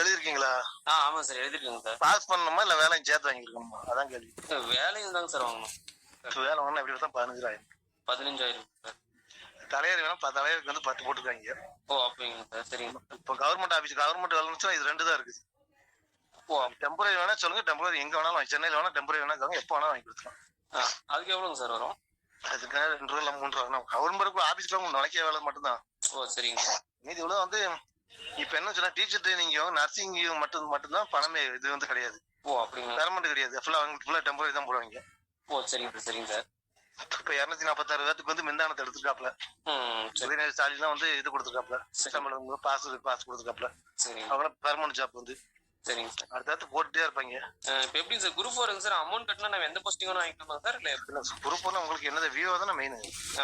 எழுதிருக்கீங்களா? ஆமா sir, எழுதிருக்கேங்க sir. Pass பண்ணணுமா இல்ல வேலையும் சேர்த்து வாங்கிருக்கணுமா? அதான் கேள்வி. வேலையும் தாங்க சார் வாங்கணும். வேலை வாங்கினா எப்படி தான் 15,000. 15,000 சார். தலைவர் வேணா தலைவருக்கு வந்து 10 போட்டுருக்காங்க. ஓ அப்படிங்க சார், சரிங்க. இப்போ கவர்மெண்ட் வேலைன்னு இது 2 தான் இருக்குது. ஓ டெம்பரரி வேணா சொல்லுங்க, டெம்பரரி எங்க வேணாலும் சென்னையில வேணா டெம்பரரி வேணா எப்போ வேணாலும் வாங்கி கொடுத்துக்கலாம். அதுக்கு எவ்வளோங்க சார் வரும்? அதுக்காக 2 ரூபா 3 ரூபா கவர்மெண்ட் ஆபீஸ்ல நுழைக்க வேலை மட்டும்தான். ஓ சரிங்க. மீதி இவ்வளவு வந்து இப்ப என்ன சொன்னா டீச்சர் ட்ரைனிங்கும் நர்சிங் மட்டும்தான் பணமே. இது வந்து கிடையாது. ஓ அப்படிங்களா? பெர்மனன்ட் கிடையாது. ஃபுல்லா டெம்பரரி தான் போடுவாங்க. ஓ சரிங்க சரிங்க சார். இப்ப 246 பேருக்கு வந்து மின்தானத்தை எடுத்துருக்காப்ல. ஸ்டாலின் வந்து இது கொடுத்துருக்காப்ல, பாஸ் கொடுத்துருக்காப்ல. அவங்க பெர்மனன்ட் ஜாப் வந்து சரிங்க சார். அடுத்தடுத்து போட்டுட்டே இருப்பாங்க. இப்போ எப்படி சார் குரூப் 4 சார் அமௌண்ட் கட்டினா நம்ம எந்த போஸ்டிங் வேணும் வாங்கிக்கலாமா சார்? இல்ல குரூப் 4 உங்களுக்கு என்னது விவோ தானே மெயின்?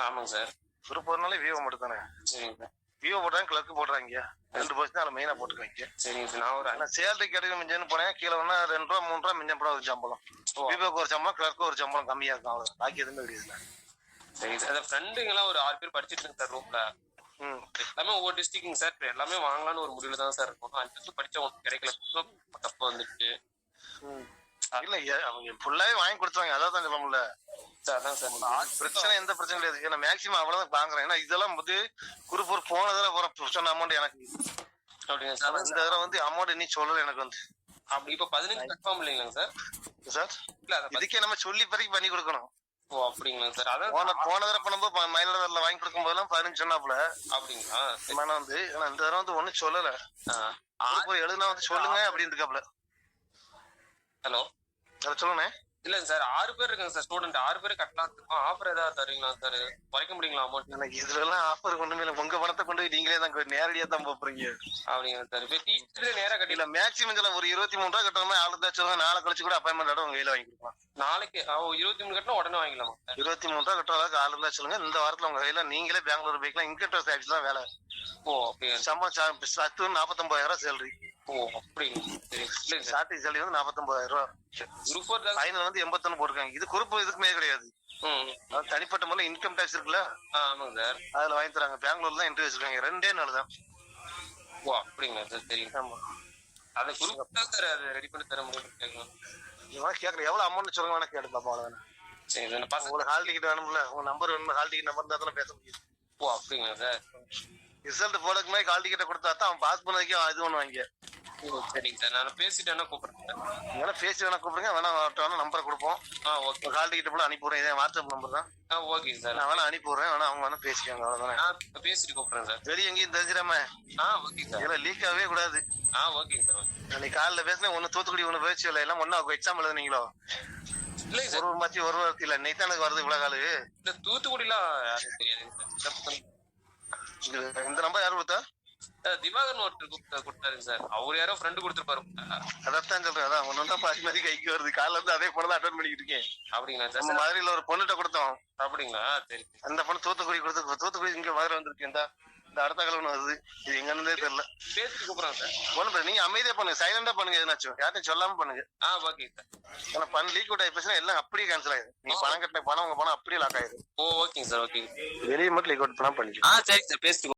ஆமாங்க சார். குரூப் 4 விவோ மட்டும் தானே. சரிங்க சார். விவோ போடுறாங்க, கிளர்க்கு போடுறாங்க. 2 போஸ்ட் தான் மெயினா போட்டுருக்காங்க. சரிங்க சார். நான் ஒரு சேலரி கிடைக்க மிஞ்சன்னு போனேன், கீழே வேணா 2 ரூபா 3 ரூபா மிஞ்சம் போட ஒரு சம்பளம். விவோக்கு ஒரு சம்பளம், கிளர்க்கு ஒரு சம்பளம் கம்மியா இருக்கும். அவ்வளவு பாக்கி எதுவுமே கிடையாது. சரி சார். அந்த ஃப்ரெண்டுங்கெல்லாம் ஒரு 6 பேர் படிச்சுட்டு இருக்கு சார் ரூம்ல. எல்லாமே ஒவ்வொரு டிஸ்ட்ரிக்ட்ங்க சார். எல்லாமே வாங்கலாம்னு ஒரு முடிவுல தான் சார் இருக்கும். 5 வருஷம் படிச்ச ஒன்று கிடைக்கல, தப்ப வந்துட்டு. இல்ல அவங்க ஃபுல்லாவே வாங்கி கொடுத்தாங்க. அதான் சொல்ல முடியல சார். அதான் சார் பிரச்சனை, எந்த பிரச்சனை கிடையாது. ஏன்னா மேக்சிமம் அவ்வளவுதான் வாங்குறேன். ஏன்னா இதெல்லாம் வந்து குரூப் 4 போன தடவை சொன்ன அமௌண்ட் எனக்கு அப்படிங்க சார். இந்த தடவை வந்து அமௌண்ட் இன்னும் சொல்லல எனக்கு வந்து. அப்படி இப்ப 15 கன்ஃபார்ம் இல்லைங்களா சார்? சார் இல்ல இதுக்கே நம்ம சொல்லி பிறகு பண்ணி கொடுக்கணும். ஓ அப்படிங்களா சார்? அதான் போன தடவை பண்ணும்போது மயிலாடுதுறையில வாங்கி கொடுக்கும் போதெல்லாம் 15 சொன்னாப்புல. அப்படிங்களா? வந்து இந்த தடவை வந்து ஒண்ணும் சொல்லல. எழுதுனா வந்து சொல்லுங்க அப்படின்னு இருக்காப்புல. ஹலோ அதை சொல்லுங்க. இல்லங்க சார், 6 பேர் இருக்காங்க சார் ஸ்டூடெண்ட். 6 பேர் கட்டலாம். ஆஃபர் ஏதாவது தருவீங்களா சார்? குறைக்க முடியுங்களா அமௌண்ட்? எனக்கு இதுல எல்லாம் ஆஃபர் கொண்டு உங்க பணத்தை கொண்டு போய் நீங்களே தான் நேரடியா தான் போறீங்க. அப்படிங்களா சார்? இப்ப டீச்சர் நேரா கட்டில மேக்ஸிமம் ஒரு 23 ரூபா கட்டணுமா? ஆளு தான் சொல்லுங்க, நாளை கழிச்சு கூட அப்பாயின்மெண்ட் உங்க கையில வாங்கி கொடுக்கலாம். நாளைக்கு 23 கட்டினா உடனே வாங்கிக்கலாமா? 23 ரூபா கட்டுற அளவுக்கு ஆளு தான் சொல்லுங்க. இந்த வாரத்துல உங்க கையில நீங்களே பெங்களூர் போய்க்கலாம். இன்கம் டேக்ஸ் ஆஃபீஸ் தான் வேலை. ஓ அப்படியா? சம்பளம் 49,000 சேலரி. ஓ அப்படிங்களா? சரி. ஸ்டார்டிங் சேலரி வந்து 49,000 ரூபா. குரூப் 4 ஃபைனல் வந்து 81 போட்டுருக்காங்க. இது குரூப் இதுக்குமே கிடையாது. தனிப்பட்ட முறையில் இன்கம் டாக்ஸ் இருக்குல்ல, ஆமாங்க சார், அதுல வாங்கி தராங்க. பெங்களூர்ல தான் இன்டர்வியூ வச்சிருக்காங்க. 2 நாள் தான். ஓ அப்படிங்களா சார்? சரி. ஆமா, அதை குரூப் தான் சார் அதை ரெடி பண்ணி தர முடியும். கேட்கறேன் எவ்வளவு அமௌண்ட் சொல்லுங்க, வேணா கேட்டு பாப்போம். அவ்வளவுதானே. சரி, உங்களுக்கு ஹால் டிக்கெட் வேணும்ல, உங்க நம்பர் வேணும். ஹால் டிக்கெட் நம்பர் தான் பேச முடியும். ஓ அப்படிங்களா சார்? ரிசல்ட் போறதுக்கு மாதிரி ஹால் டிக்கெட்டை கொடுத்தா தான் அவன் பாஸ் பண்ணதுக்கே இது பண்ணுவாங்க. சரிங்க சார், நான் பேசிட்டேன்னா கூப்பிடுறேன். வேணா பேசி வேணா கூப்பிடுங்க, வேணா நம்பரை கொடுப்போம். ஓகே. ஹால் டிக்கெட் போல அனுப்பி விடுறேன். இதே வாட்ஸ்அப் நம்பர் தான். ஓகே சார், நான் வேணா அனுப்பி விடுறேன். வேணா அவங்க வேணா பேசிக்காங்க. அவ்வளவுதானே. நான் பேசிட்டு கூப்பிடுறேன் சார். வெளியே எங்கேயும் தெரிஞ்சிடாம. Okay sir. இதெல்லாம் லீக் ஆகவே கூடாது. ஓகேங்க சார். அன்னைக்கு காலைல பேசினேன். ஒன்னு தூத்துக்குடி, ஒன்னு பேச்சு இல்லை. எல்லாம் ஒன்னா எக்ஸாம் எழுதுனீங்களோ? இல்லை சார், ஒரு மாத்தி ஒரு வாரத்துக்கு இல்ல. இன்னைக்கு எனக்கு வருது இவ்வளவு காலு. இல்ல தூத்துக்குடிலாம் யாரும் தெரியாதுங்க சார். இந்த நம்பர் யாரு கொடுத்தா? திவாகர் ஒருத்தர் கொடுத்தாருங்க சார். அவர் யாரோ ஃப்ரெண்டு கொடுத்துருப்பாரு. அதான் சொல்றேன். அதான் ஒன்னுதான் பாதி மாதிரி கைக்கு வருது. காலைல இருந்து அதே பொண்ணு தான் அட்டன் பண்ணிட்டு இருக்கேன். அப்படிங்களா சார்? நம்ம மதுரையில ஒரு பொண்ணுகிட்ட கொடுத்தோம். அப்படிங்களா? சரி. அந்த பொண்ணு தூத்துக்குடி கொடுத்து, தூத்துக்குடி இங்க மதுரை வந்திருக்கேன். இந்த அடுத்த கிழமை வருது. இது எங்க இருந்தே தெரியல. பேசிட்டு கூப்பிடுறேன் சார். ஒண்ணு நீங்க அமைதியா பண்ணுங்க, சைலண்டா பண்ணுங்க. எதுனாச்சும் யார்ட்டும் சொல்லாம பண்ணுங்க. Okay sir. ஏன்னா பணம் லீக் அவுட் ஆயிடுச்சுன்னா எல்லாம் அப்படியே கேன்சல் ஆயிடும். நீங்க பணம் கட்டின பணம் உங்க பணம் அப்படியே லாக் ஆயிடும். ஓகேங்க சார். ஓகே, வெளியே மட்டும் லீக் அவுட் பண்ணா பண்ணிக்கலாம். சரி சார், பேசிட்டு